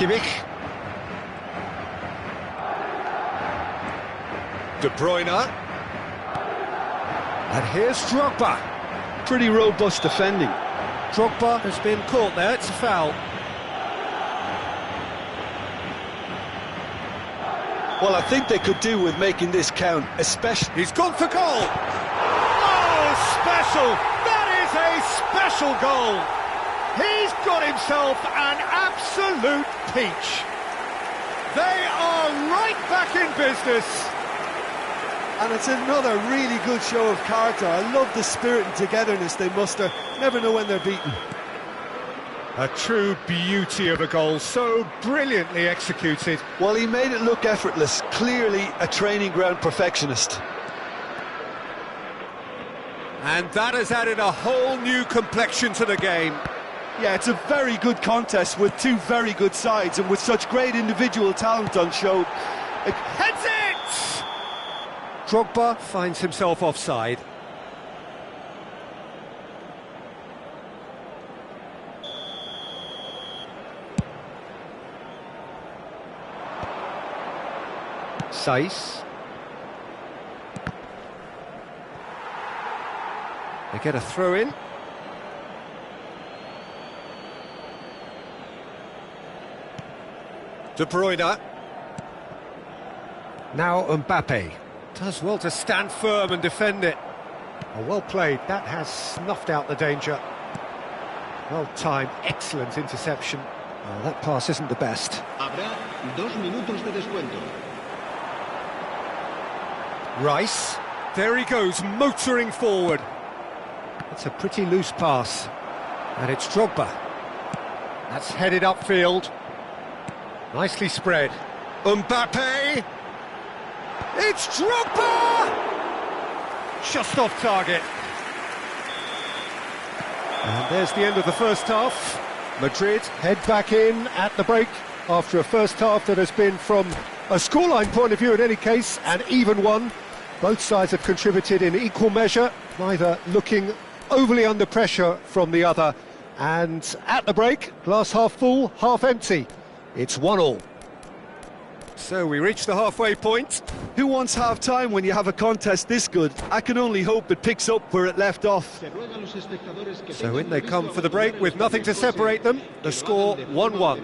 Kimmich. De Bruyne. And here's Drogba. Pretty robust defending. Drogba has been caught there, it's a foul. Well, I think they could do with making this count, especially... He's gone for goal! Oh, special! That is a special goal! He's got himself an absolute peach. They are right back in business. And it's another really good show of character. I love the spirit and togetherness they muster. Never know when they're beaten. A true beauty of a goal, so brilliantly executed. Well, he made it look effortless. Clearly a training ground perfectionist. And that has added a whole new complexion to the game. Yeah, it's a very good contest with two very good sides, and with such great individual talent on show. Heads it! Drogba finds himself offside. Saiss. They get a throw in. De Bruyne. Now Mbappe. Does well to stand firm and defend it. Oh, well played. That has snuffed out the danger. Well timed. Excellent interception. Oh, that pass isn't the best. Habrá 2 minutos de descuento. Rice. There he goes, motoring forward. That's a pretty loose pass. And it's Drogba. That's headed upfield. Nicely spread. Mbappe! It's Drogba! Just off target. And there's the end of the first half. Madrid head back in at the break after a first half that has been, from a scoreline point of view in any case, an even one. Both sides have contributed in equal measure, neither looking overly under pressure from the other. And at the break, glass half full, half empty. It's 1-1. So we reach the halfway point. Who wants half-time when you have a contest this good? I can only hope it picks up where it left off. So in they come for the break with nothing to separate them. The score 1-1.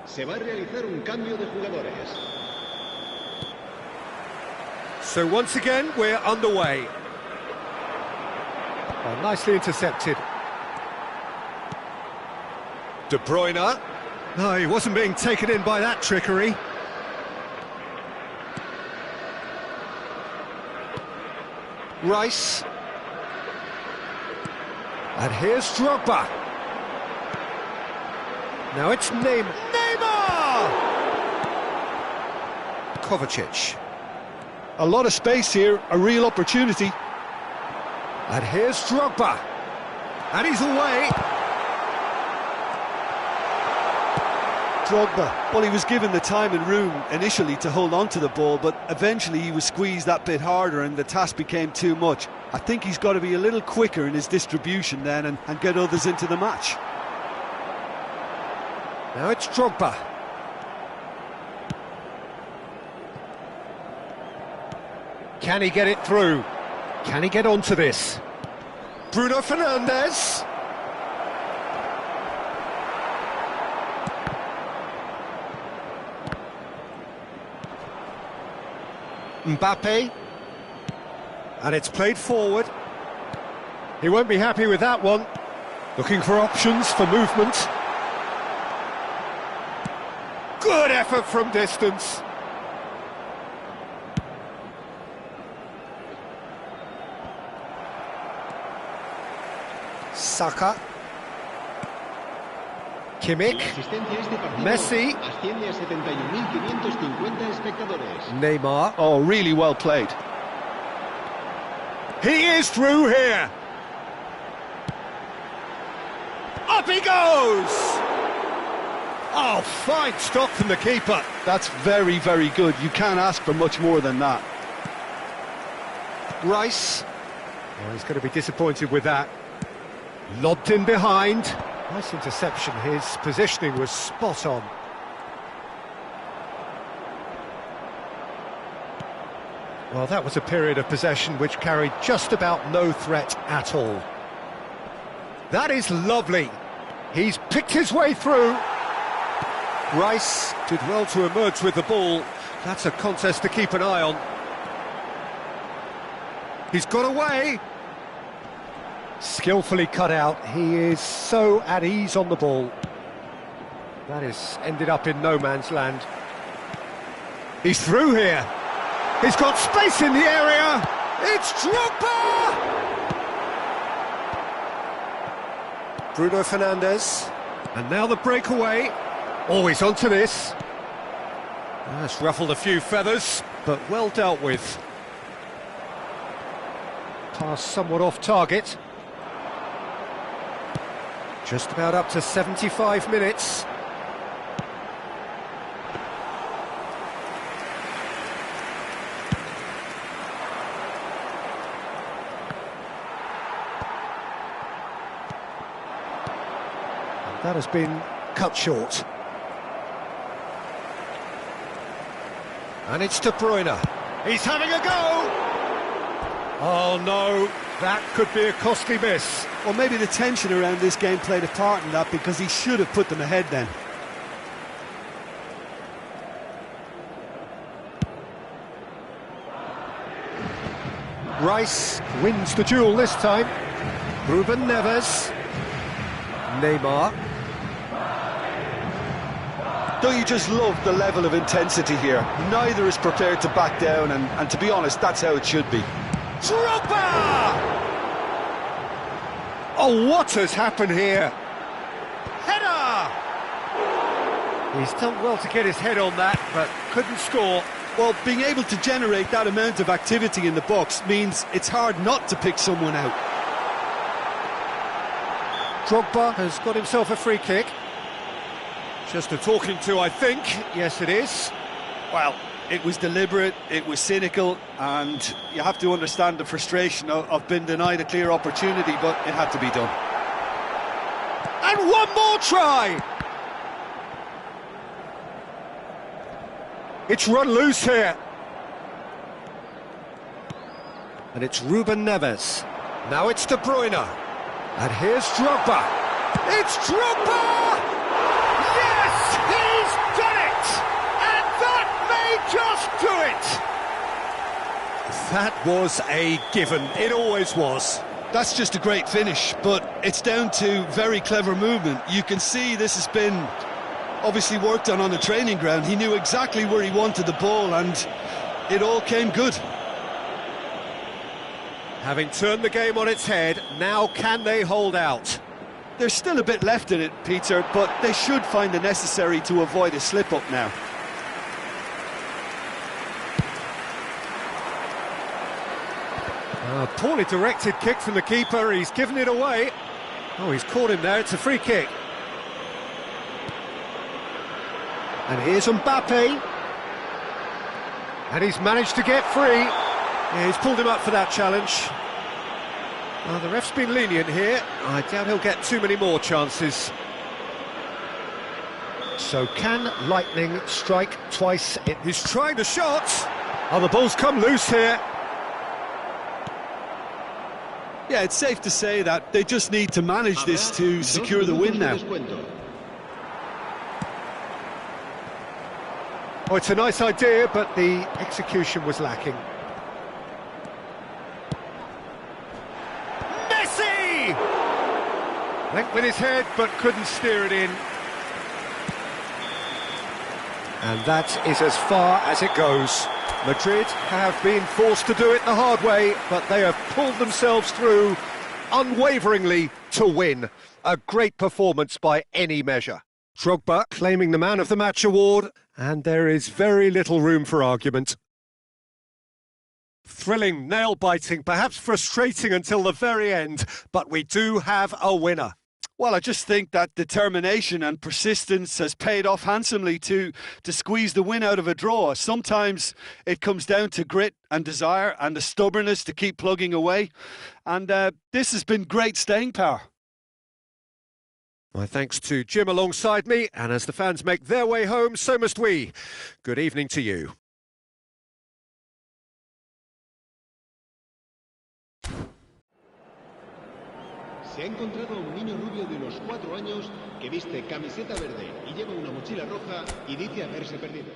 Se va a realizar un cambio de jugadores. So once again, we're underway. Oh, nicely intercepted. De Bruyne. No, he wasn't being taken in by that trickery. Rice. And here's Drogba. Now it's Neymar. Kovacic. A lot of space here, a real opportunity. And here's Drogba. And he's away. Drogba, well, he was given the time and room initially to hold on to the ball, but eventually he was squeezed that bit harder and the task became too much. I think he's got to be a little quicker in his distribution then and get others into the match. Now it's Drogba. Can he get it through? Can he get onto this? Bruno Fernandes. Mbappe. And it's played forward. He won't be happy with that one. Looking for options for movement. Good effort from distance. Saka. Kimmich, La asistencia a este partido Messi. asciende a 71.550 espectadores. Neymar. Oh, really well played. He is through here. Up he goes! Oh, fine stop from the keeper. That's very, very good. You can't ask for much more than that. Rice. Oh, he's going to be disappointed with that. Lobbed in behind. Nice interception. His positioning was spot on. Well, that was a period of possession which carried just about no threat at all. That is lovely. He's picked his way through. Rice did well to emerge with the ball. That's a contest to keep an eye on. He's got away. Skillfully cut out. He is so at ease on the ball. That is ended up in no man's land. He's through here. He's got space in the area. It's Drogba! Bruno Fernandes. And now the breakaway. Always onto this. That's ruffled a few feathers, but well dealt with. Pass somewhat off target. Just about up to 75 minutes. And that has been cut short. And it's De Bruyne. He's having a go! Oh no, that could be a costly miss. Well, maybe the tension around this game played a part in that, because he should have put them ahead then. Rice wins the duel this time. Ruben Neves. Neymar. Don't you just love the level of intensity here? Neither is prepared to back down, and to be honest, that's how it should be. Drogba! Oh, what has happened here? Header! He's done well to get his head on that, but couldn't score. Well, being able to generate that amount of activity in the box means it's hard not to pick someone out. Drogba has got himself a free kick. Just a talking to, I think. Yes, it is. Well, it was deliberate, it was cynical, and you have to understand the frustration of being denied a clear opportunity, but it had to be done. And one more try! It's run loose here. And it's Ruben Neves. Now it's De Bruyne. And here's Drogba. It's Drogba! Yes, he's done it! And that may just do it! That was a given. It always was. That's just a great finish, but it's down to very clever movement. You can see this has been obviously worked on the training ground. He knew exactly where he wanted the ball, and it all came good. Having turned the game on its head, now can they hold out? There's still a bit left in it, Peter, but they should find the necessary to avoid a slip-up now. A poorly directed kick from the keeper. He's given it away. Oh, he's caught him there. It's a free kick. And here's Mbappe. And he's managed to get free. Yeah, he's pulled him up for that challenge. Well, the ref's been lenient here. I doubt he'll get too many more chances. So can lightning strike twice? He's trying the shot. Oh, the ball's come loose here. Yeah, it's safe to say that they just need to manage this to secure the win now. Oh, it's a nice idea, but the execution was lacking. Messi! Went with his head, but couldn't steer it in. And that is as far as it goes. Madrid have been forced to do it the hard way, but they have pulled themselves through unwaveringly to win. A great performance by any measure. Drogba claiming the Man of the Match award, and there is very little room for argument. Thrilling, nail-biting, perhaps frustrating until the very end, but we do have a winner. Well, I just think that determination and persistence has paid off handsomely to squeeze the win out of a draw. Sometimes it comes down to grit and desire and the stubbornness to keep plugging away. And this has been great staying power. My thanks to Jim alongside me, and as the fans make their way home, so must we. Good evening to you. Se ha encontrado a un niño rubio de unos 4 años que viste camiseta verde y lleva una mochila roja y dice haberse perdido.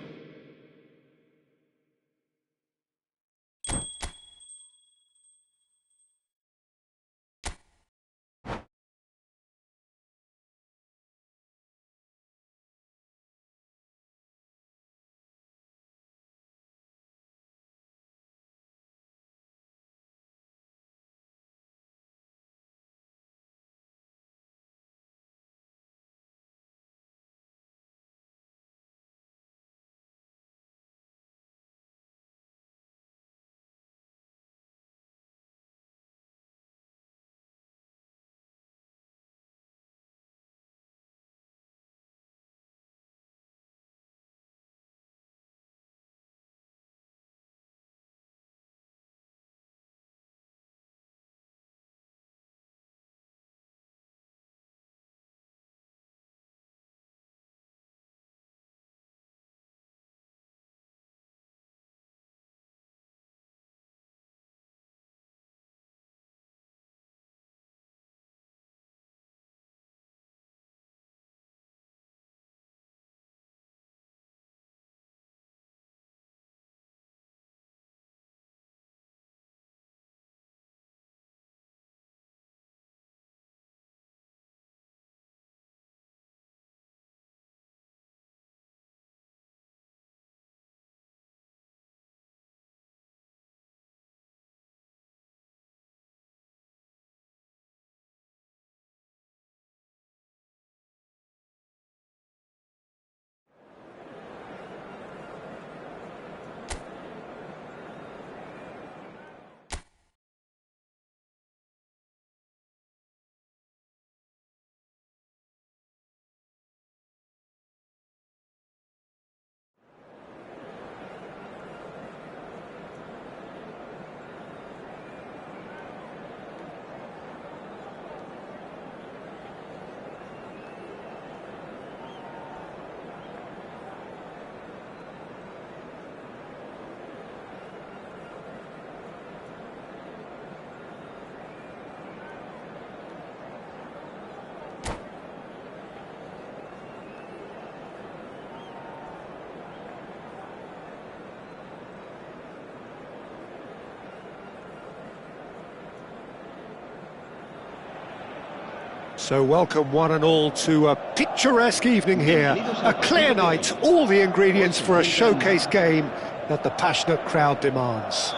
So welcome one and all to a picturesque evening here, a clear night, all the ingredients for a showcase game that the passionate crowd demands.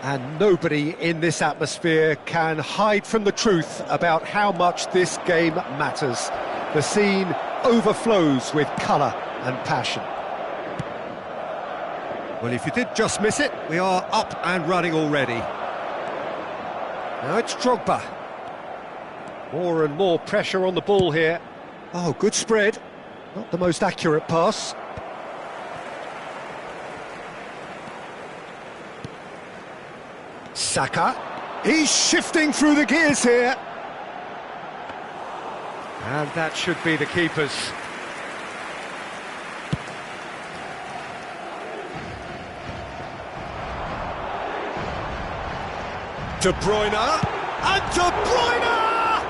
And nobody in this atmosphere can hide from the truth about how much this game matters. The scene overflows with colour and passion. Well, if you did just miss it, we are up and running already. Now it's Drogba. More and more pressure on the ball here. Oh, good spread. Not the most accurate pass. Saka. He's shifting through the gears here. And that should be the keeper's. De Bruyne, and De Bruyne!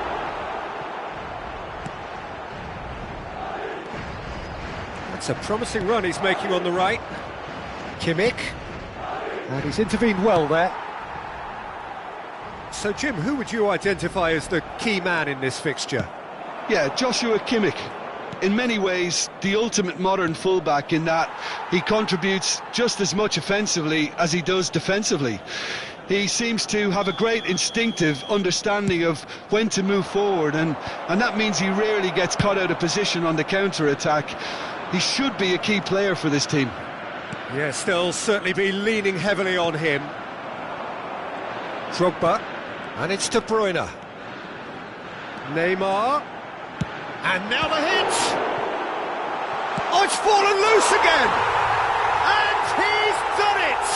That's a promising run he's making on the right. Kimmich, and he's intervened well there. So Jim, who would you identify as the key man in this fixture? Yeah, Joshua Kimmich. In many ways, the ultimate modern fullback in that he contributes just as much offensively as he does defensively. He seems to have a great instinctive understanding of when to move forward, and that means he rarely gets caught out of position on the counter-attack. He should be a key player for this team. Yes, they'll certainly be leaning heavily on him. Drogba, and it's De Bruyne. Neymar, and now the hit! Oh, it's fallen loose again! And he's done it!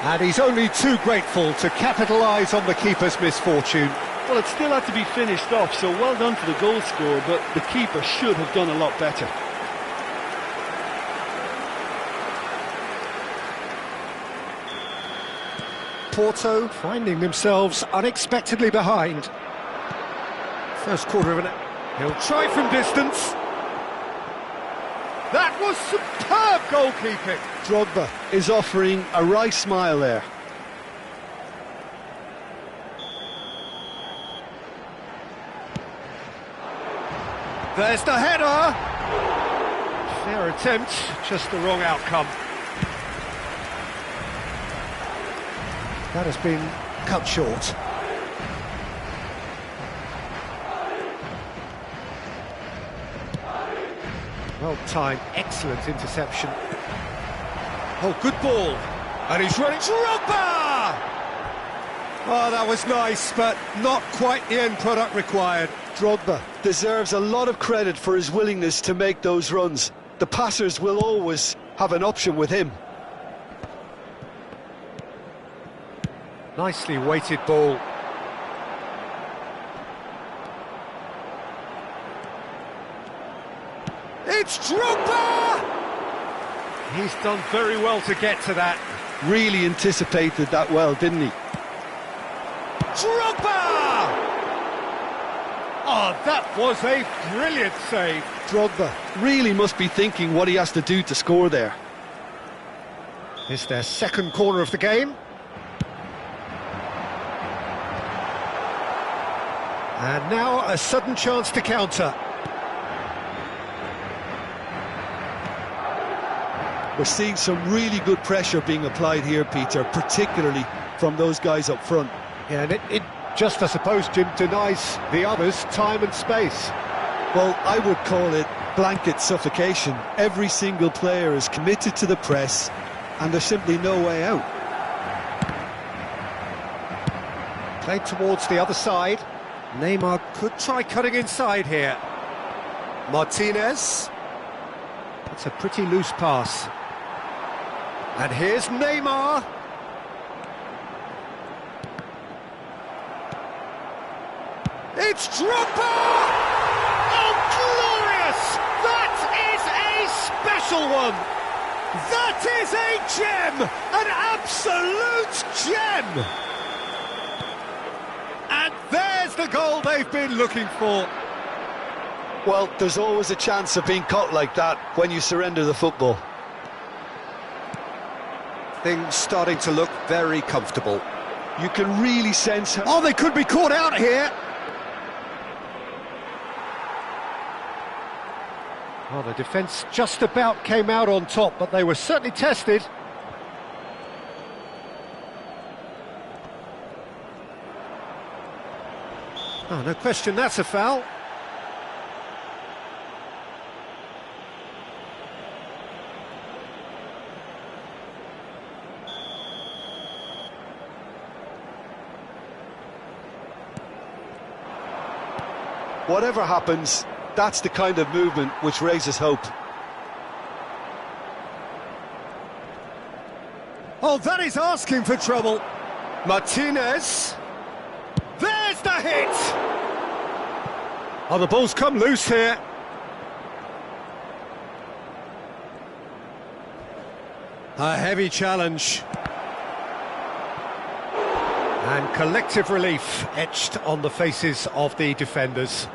And he's only too grateful to capitalise on the keeper's misfortune. Well, it still had to be finished off, so well done to the goal scorer, but the keeper should have done a lot better. Porto finding themselves unexpectedly behind. First quarter of an... He'll try from distance. That was superb goalkeeping. Drogba is offering a wry smile there. There's the header. Fair attempt, just the wrong outcome. That has been cut short. Well timed, excellent interception. Oh, good ball. And he's running. Drogba! Oh, that was nice, but not quite the end product required. Drogba deserves a lot of credit for his willingness to make those runs. The passers will always have an option with him. Nicely weighted ball. It's Drogba! He's done very well to get to that. Really anticipated that well, didn't he? Drogba! Oh, that was a brilliant save. Drogba really must be thinking what he has to do to score there. It's their second corner of the game. And now a sudden chance to counter. We're seeing some really good pressure being applied here, Peter, particularly from those guys up front. Yeah, and it just, I suppose, Jim, denies the others time and space. Well, I would call it blanket suffocation. Every single player is committed to the press, and there's simply no way out. Played towards the other side. Neymar could try cutting inside here. Martinez. That's a pretty loose pass. And here's Neymar. It's Drogba! Oh, glorious! That is a special one! That is a gem! An absolute gem! And there's the goal they've been looking for. Well, there's always a chance of being caught like that when you surrender the football. Things starting to look very comfortable. You can really sense... Oh, they could be caught out here! Well, the defence just about came out on top, but they were certainly tested. Oh, no question, that's a foul. Whatever happens, that's the kind of movement which raises hope. Oh, that is asking for trouble. Martinez. There's the hit! Oh, the ball's come loose here. A heavy challenge. And collective relief etched on the faces of the defenders.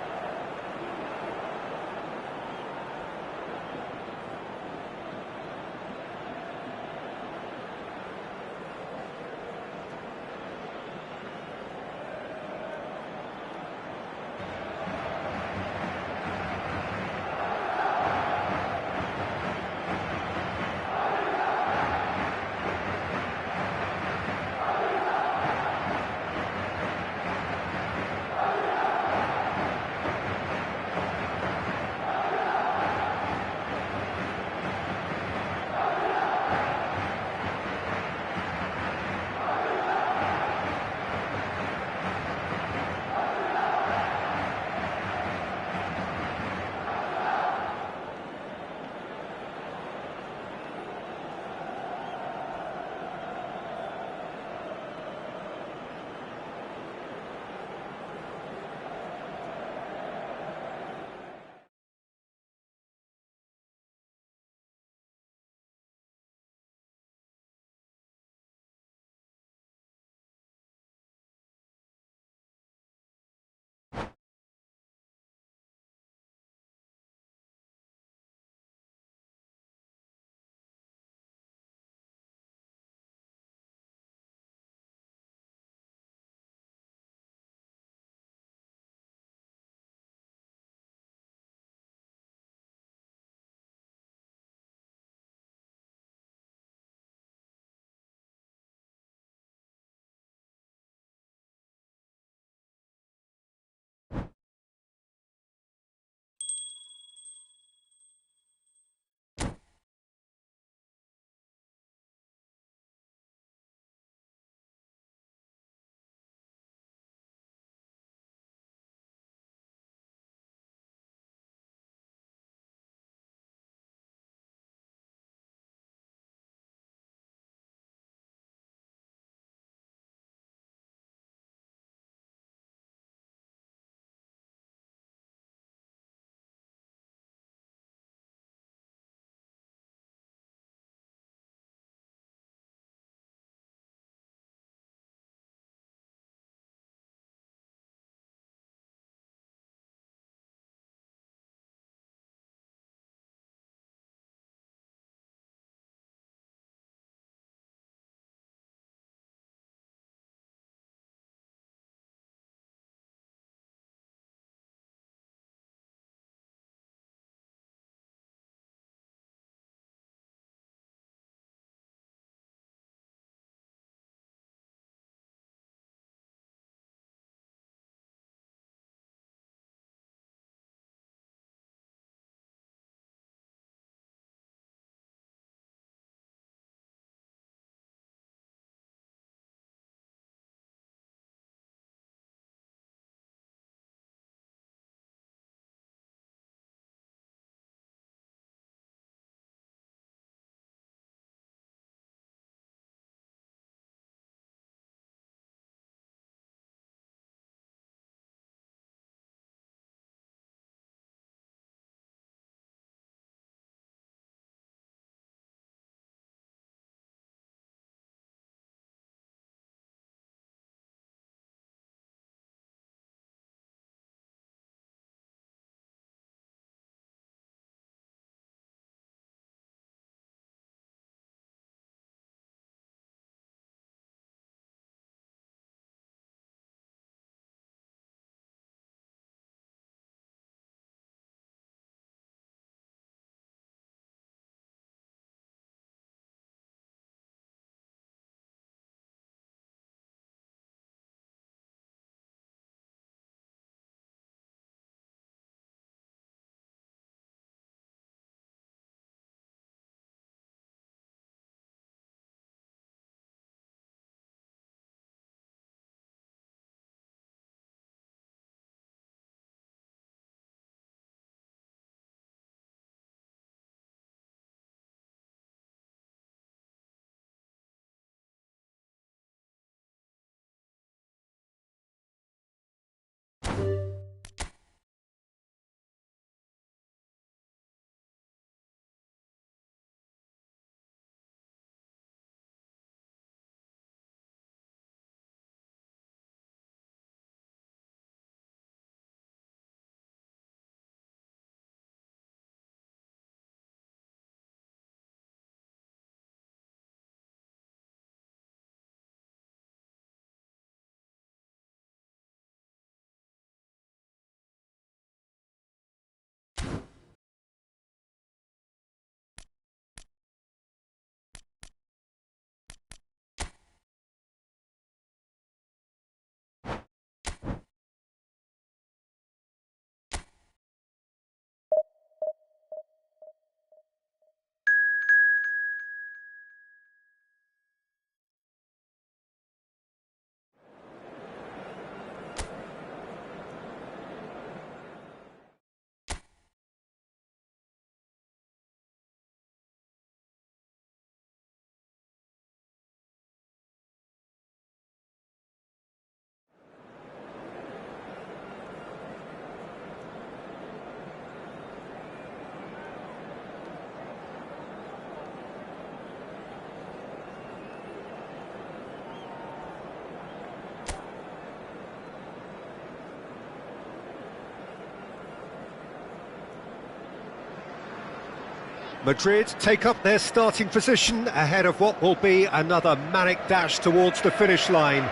Madrid take up their starting position ahead of what will be another manic dash towards the finish line.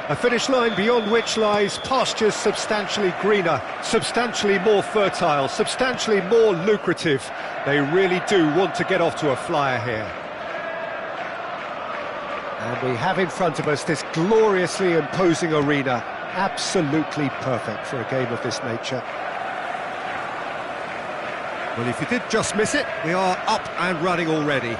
A finish line beyond which lies pastures substantially greener, substantially more fertile, substantially more lucrative. They really do want to get off to a flyer here. And we have in front of us this gloriously imposing arena, absolutely perfect for a game of this nature. Well, if you did just miss it, we are up and running already.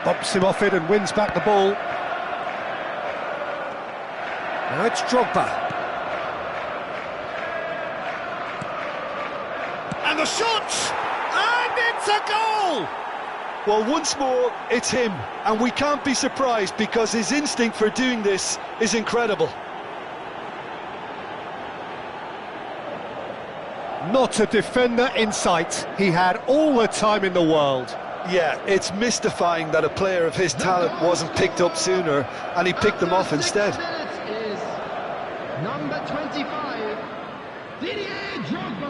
Bumps him off it and wins back the ball. Now it's Drogba. And the shot! And it's a goal! Well, once more, it's him. And we can't be surprised because his instinct for doing this is incredible. Not a defender in sight. He had all the time in the world. Yeah, it's mystifying that a player of his talent wasn't picked up sooner, and he picked them off instead. Is number 25, Didier Drogba.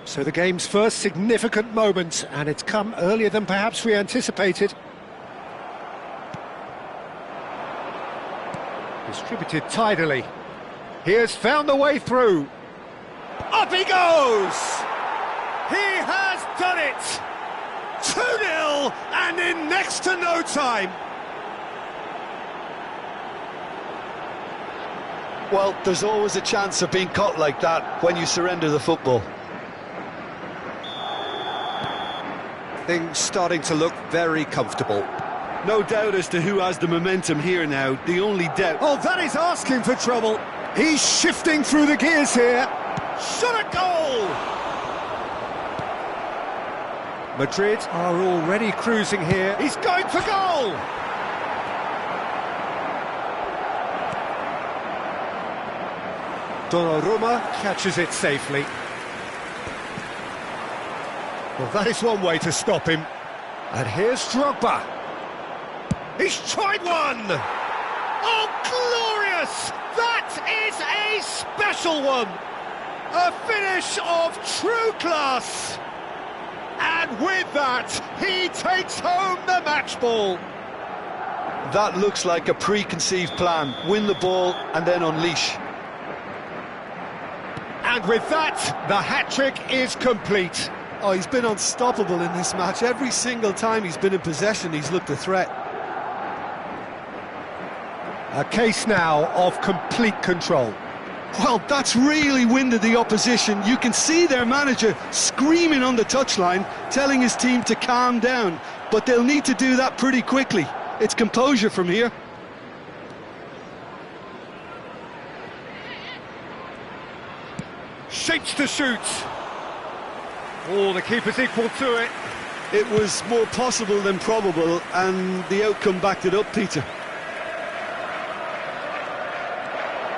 So the game's first significant moment, and it's come earlier than perhaps we anticipated. Distributed tidily. He has found the way through. Up he goes! He has done it! 2-0, and in next to no time. Well, there's always a chance of being caught like that when you surrender the football. Things starting to look very comfortable. No doubt as to who has the momentum here now. The only doubt... Oh, that is asking for trouble. He's shifting through the gears here. Shot a goal! Madrid are already cruising here. He's going for goal! Donnarumma catches it safely. Well, that is one way to stop him. And here's Drogba. He's tried one! Oh, glorious! That is a special one! A finish of true class! And with that, he takes home the match ball. That looks like a preconceived plan. Win the ball and then unleash. And with that, the hat-trick is complete. Oh, he's been unstoppable in this match. Every single time he's been in possession, he's looked a threat. A case now of complete control. Well, that's really winded the opposition. You can see their manager screaming on the touchline, telling his team to calm down. But they'll need to do that pretty quickly. It's composure from here. Shapes to shoot. Oh, the keeper's equal to it. It was more possible than probable, and the outcome backed it up, Peter.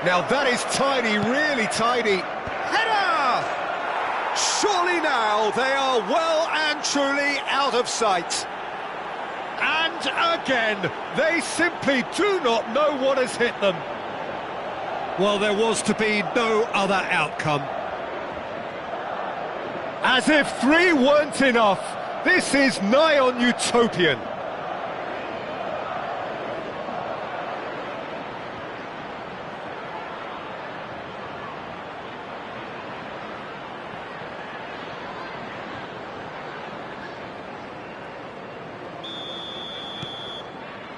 Now that is tiny, really tiny. Header! Surely now they are well and truly out of sight. And again, they simply do not know what has hit them. Well, there was to be no other outcome. As if 3 weren't enough, this is nigh on utopian.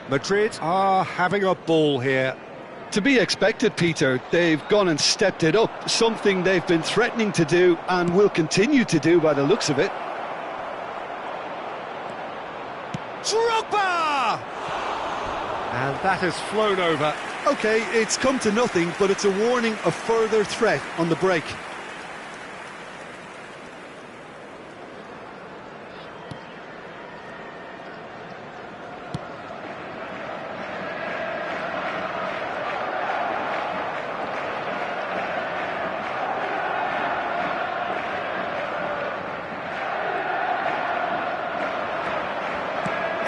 Madrid are having a ball here. To be expected, Peter. They've gone and stepped it up, something they've been threatening to do and will continue to do by the looks of it. Drogba! And that has flown over. OK, it's come to nothing, but it's a warning of further threat on the break.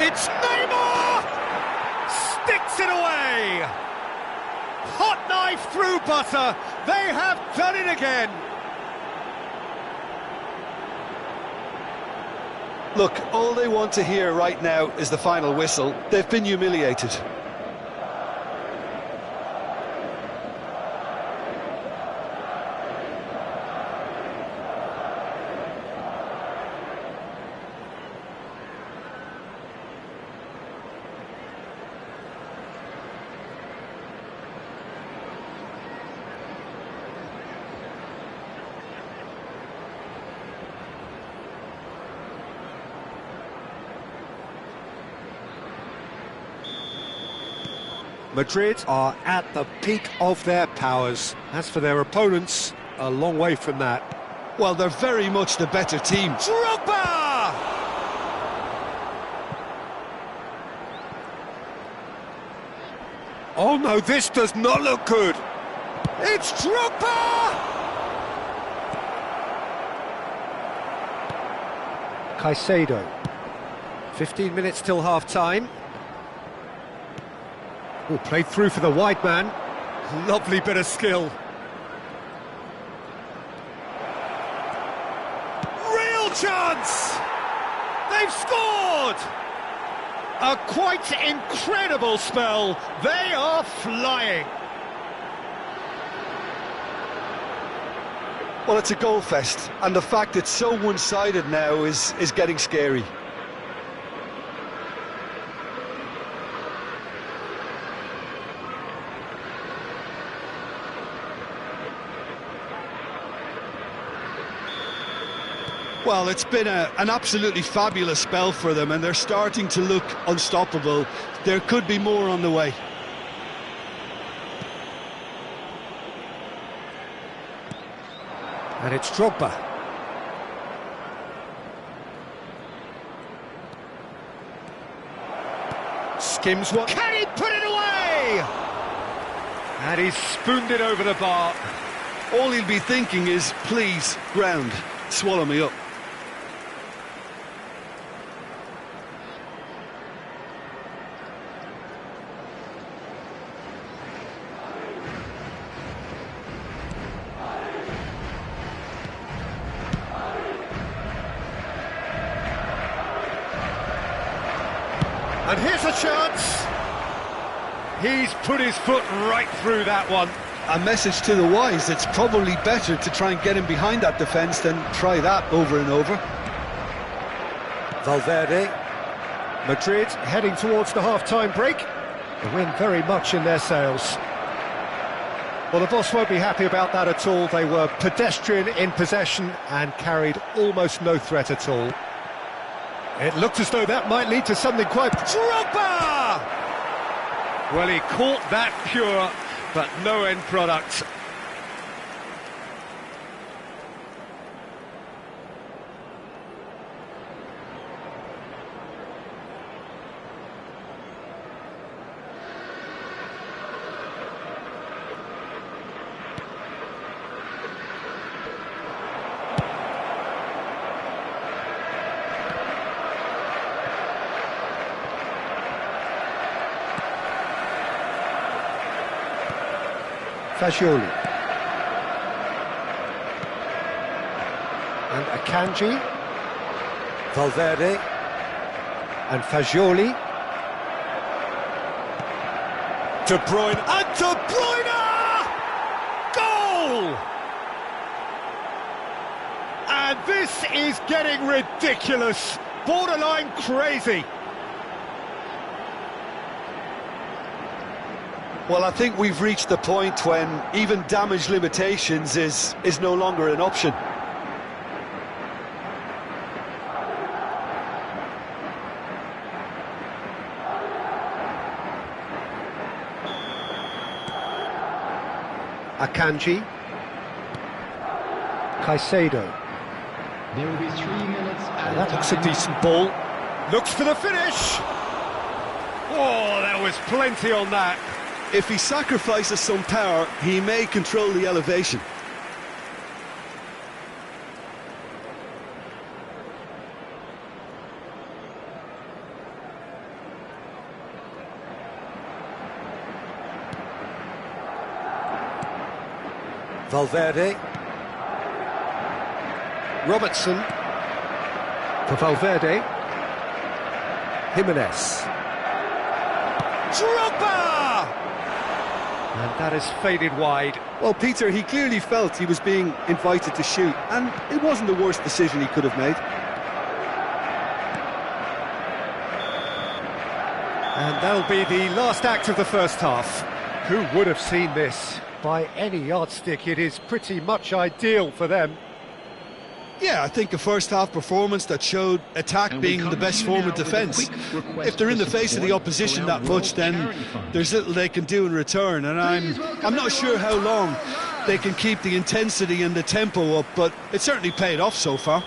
It's Neymar! Sticks it away! Hot knife through butter. They have done it again. Look, all they want to hear right now is the final whistle. They've been humiliated. Madrid are at the peak of their powers. As for their opponents, a long way from that. Well, they're very much the better team. Drogba! Oh no, this does not look good. It's Drogba! Caicedo. 15 minutes till half-time. Oh, played through for the wide man. Lovely bit of skill. Real chance! They've scored! A quite incredible spell. They are flying. Well, it's a goal fest, and the fact it's so one-sided now is getting scary. Well, it's been an absolutely fabulous spell for them, and they're starting to look unstoppable. There could be more on the way. And it's Drogba. Skims one. Can he put it away? And he's spooned it over the bar. All he'll be thinking is, please, ground, swallow me up. And here's a chance. He's put his foot right through that one. A message to the wise, it's probably better to try and get him behind that defence than try that over and over. Valverde. Madrid heading towards the half-time break. The win very much in their sails. Well, the boss won't be happy about that at all. They were pedestrian in possession and carried almost no threat at all. It looked as though that might lead to something quite... Drogba! Well, he caught that pure, but no end product. Fagioli. And Akanji. Valverde. And Fagioli. De Bruyne. And De Bruyne! Goal! And this is getting ridiculous. Borderline crazy. Well, I think we've reached the point when even damage limitations is no longer an option. Akanji. Caicedo. There will be 3 minutes at That looks a decent ball. Looks for the finish. Oh, there was plenty on that. If he sacrifices some power, he may control the elevation. Valverde. Robertson. For Valverde. Jimenez. Drogba! And that is faded wide. Well, Peter, he clearly felt he was being invited to shoot, and it wasn't the worst decision he could have made. And that'll be the last act of the first half. Who would have seen this? By any yardstick, it is pretty much ideal for them. Yeah, I think a first-half performance that showed attack being the best form of defence. If they're in the face of the opposition that much, then there's little they can do in return, and I'm not sure how long they can keep the intensity and the tempo up, but it certainly paid off so far.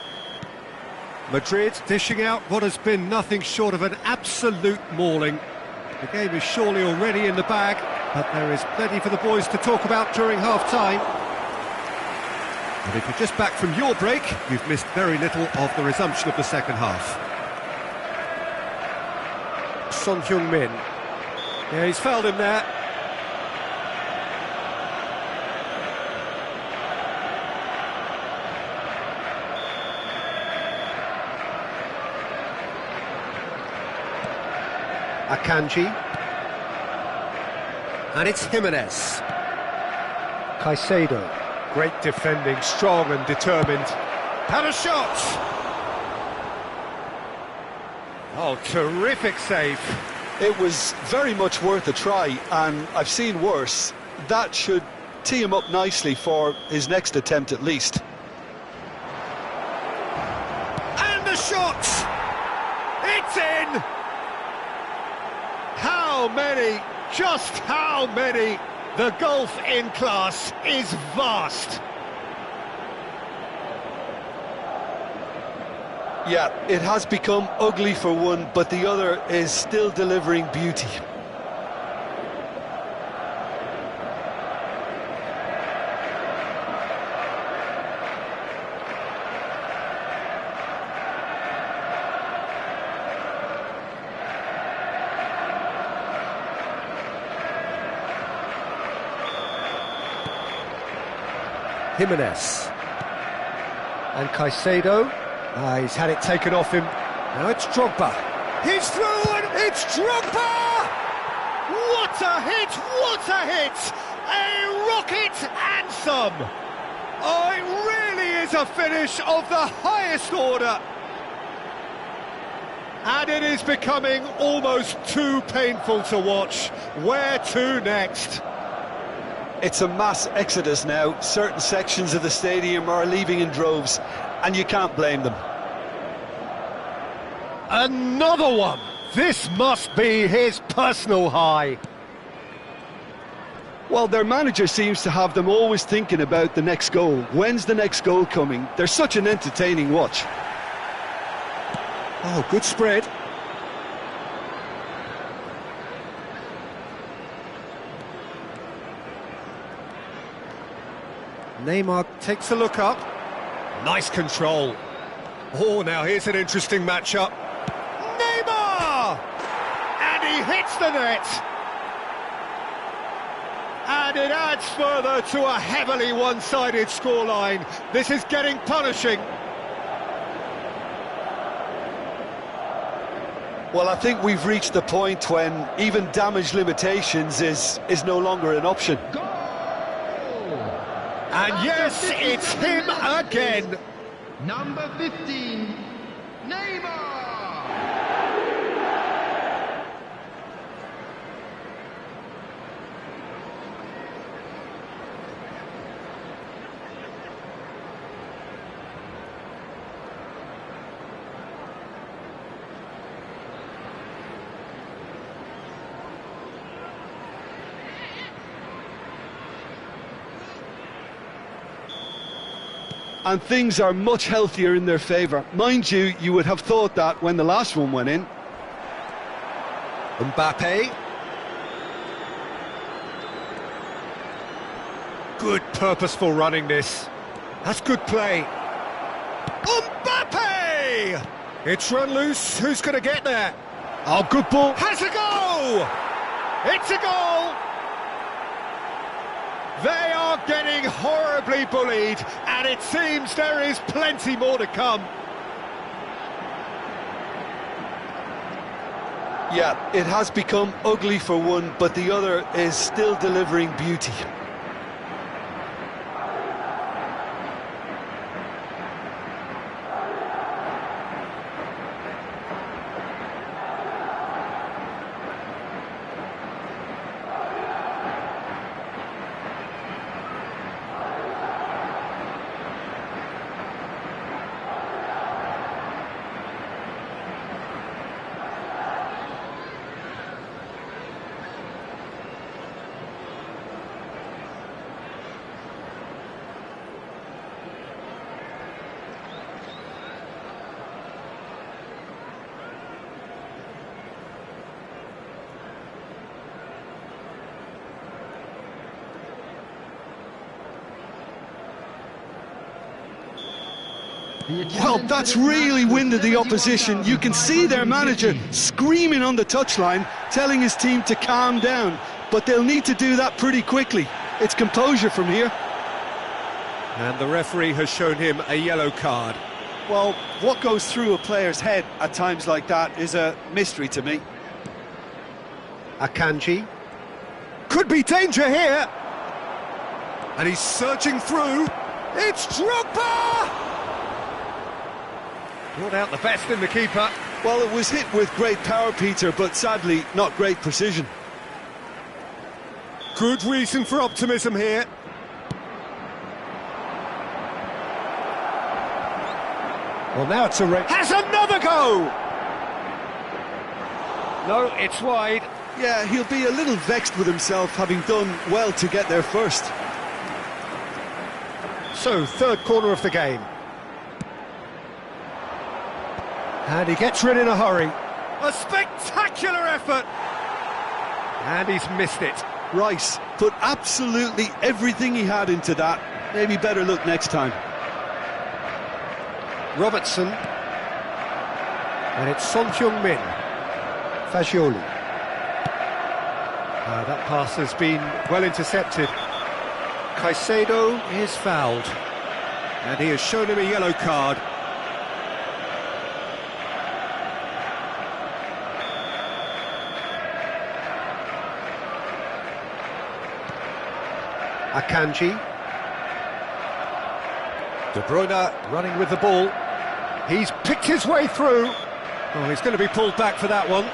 Madrid dishing out what has been nothing short of an absolute mauling. The game is surely already in the bag, but there is plenty for the boys to talk about during half-time. And if you're just back from your break, you've missed very little of the resumption of the second half. Son Heung-min. Yeah, he's fouled him there. Akanji. And it's Jimenez. Caicedo. Great defending, strong and determined. Had a shot! Oh, terrific save. It was very much worth a try, and I've seen worse. That should tee him up nicely for his next attempt at least. how many? Just how many? The gulf in class is vast. Yeah, it has become ugly for one, but the other is still delivering beauty. Jimenez. And Caicedo. He's had it taken off him. Now it's Drogba. He's through and it's Drogba! What a hit! What a hit! A rocket and some! Oh, it really is a finish of the highest order. And it is becoming almost too painful to watch. Where to next? It's a mass exodus now. Certain sections of the stadium are leaving in droves, and you can't blame them. Another one! This must be his personal high. Well, their manager seems to have them always thinking about the next goal. When's the next goal coming? They're such an entertaining watch. Oh, good spread. Neymar takes a look up. Nice control. Oh, now here's an interesting matchup. Neymar! And he hits the net. And it adds further to a heavily one-sided scoreline. This is getting punishing. Well, I think we've reached the point when even damage limitations is no longer an option. And yes, it's him again. Number 15, Neymar! And things are much healthier in their favour. Mind you, you would have thought that when the last one went in. Mbappe. Good purposeful running this. That's good play. Mbappe! It's run loose. Who's going to get there? Oh, good ball. Has a goal! It's a goal! They are getting horribly bullied, and it seems there is plenty more to come. Yeah, it has become ugly for one, but the other is still delivering beauty. Well, that's really winded the opposition. You can see their manager screaming on the touchline, telling his team to calm down. But they'll need to do that pretty quickly. It's composure from here. And the referee has shown him a yellow card. Well, what goes through a player's head at times like that is a mystery to me. Akanji. Could be danger here. And he's surging through. It's Drogba! Brought out the best in the keeper. Well, it was hit with great power, Peter, but sadly not great precision. Good reason for optimism here. Well, now it's a red. Has another go! No, it's wide. Yeah, he'll be a little vexed with himself, having done well to get there first. So, third corner of the game. And he gets rid in a hurry. A spectacular effort! And he's missed it. Rice put absolutely everything he had into that. Maybe better look next time. Robertson. And it's Son Heung-min. Fagioli. That pass has been well intercepted. Caicedo is fouled. And he has shown him a yellow card. Akanji. De Bruyne running with the ball. He's picked his way through. Oh, he's going to be pulled back for that one.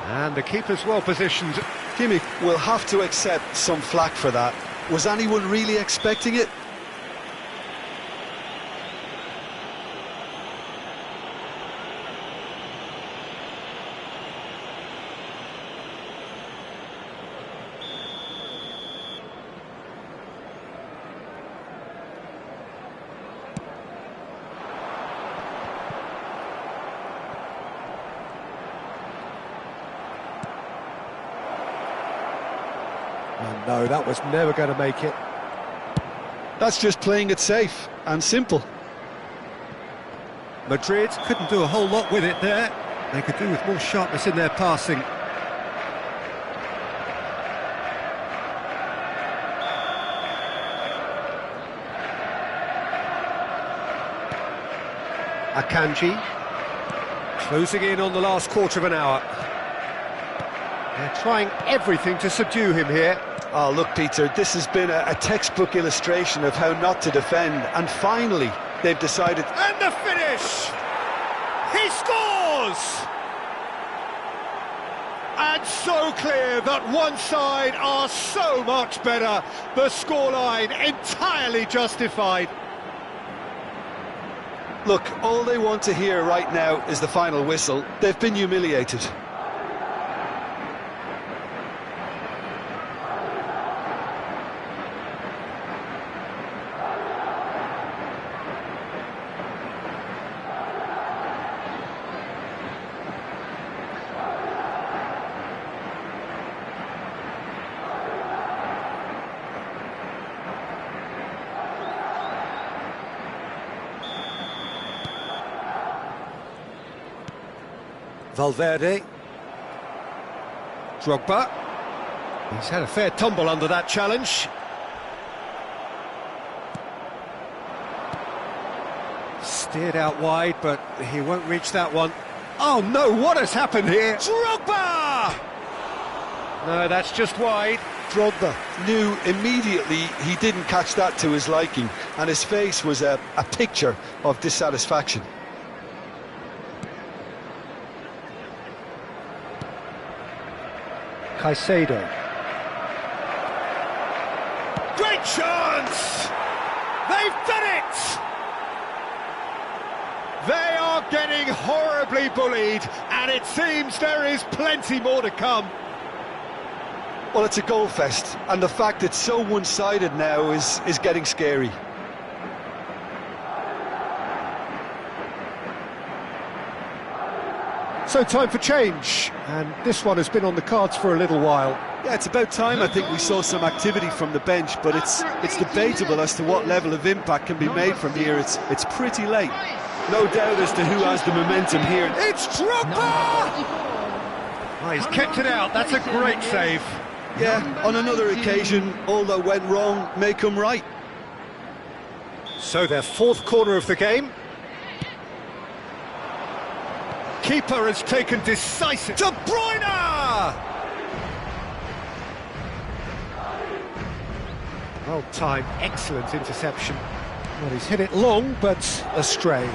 And the keeper's well positioned. Kimmich will have to accept some flack for that. Was anyone really expecting it? Oh, no, that was never going to make it. That's just playing it safe and simple. Madrid couldn't do a whole lot with it there. They could do with more sharpness in their passing. Akanji. Closing in on the last quarter of an hour. They're trying everything to subdue him here. Oh, look, Peter, this has been a textbook illustration of how not to defend, and finally they've decided... And the finish! He scores! And so clear that one side are so much better. The scoreline entirely justified. Look, all they want to hear right now is the final whistle. They've been humiliated. Valverde. Drogba. He's had a fair tumble under that challenge. Steered out wide, but he won't reach that one. Oh no, what has happened here? Drogba! No, that's just wide. Drogba knew immediately he didn't catch that to his liking, and his face was a picture of dissatisfaction. Caicedo. Great chance! They've done it! They are getting horribly bullied, and it seems there is plenty more to come. Well, it's a goal fest, and the fact it's so one-sided now is getting scary. So time for change, and this one has been on the cards for a little while. Yeah, it's about time I think we saw some activity from the bench, but it's debatable as to what level of impact can be made from here. It's pretty late. No doubt as to who has the momentum here. It's Drogba! Oh, he's kept it out, that's a great save. Yeah, on another occasion, all that went wrong may come right. So their fourth corner of the game. Keeper has taken decisive... De Bruyne! Well timed, excellent interception. Well, he's hit it long, but astray.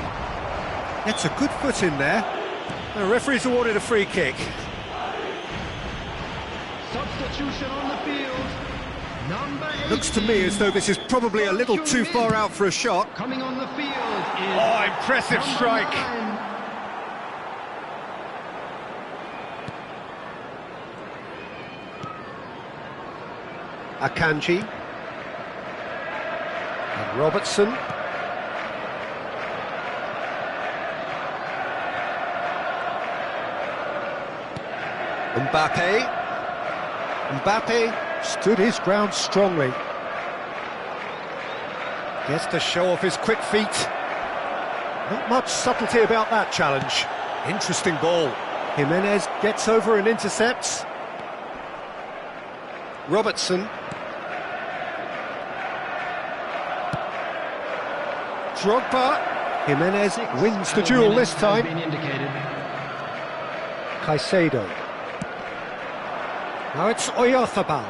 Gets a good foot in there. The referee's awarded a free kick. Substitution on the field. Looks to me as though this is probably a little too far out for a shot. Coming on the field is Oh, impressive strike. 9. Akanji. And Robertson. Mbappe stood his ground strongly. Gets to show off his quick feet. Not much subtlety about that challenge. Interesting ball. Jimenez gets over and intercepts. Robertson. Drogba. Jimenez wins the duel this time. Caicedo. Now it's Oyarzabal.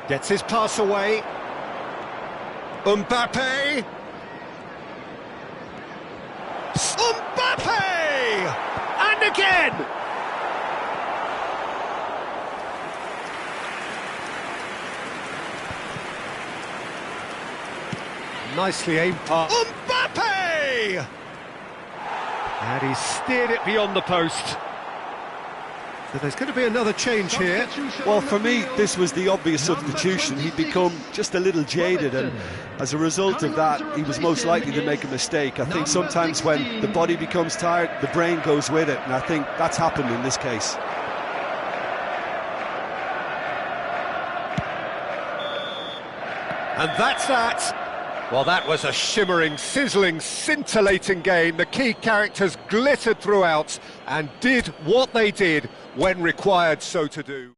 Gets his pass away. Mbappe! Mbappe! And again! Nicely aimed pass. Mbappe! And he steered it beyond the post. So there's going to be another change here. Well, for me, this was the obvious substitution. He'd become just a little jaded, and as a result of that, he was most likely to make a mistake. I think sometimes when the body becomes tired, the brain goes with it, and I think that's happened in this case. And that's that. Well, that was a shimmering, sizzling, scintillating game. The key characters glittered throughout and did what they did when required so to do.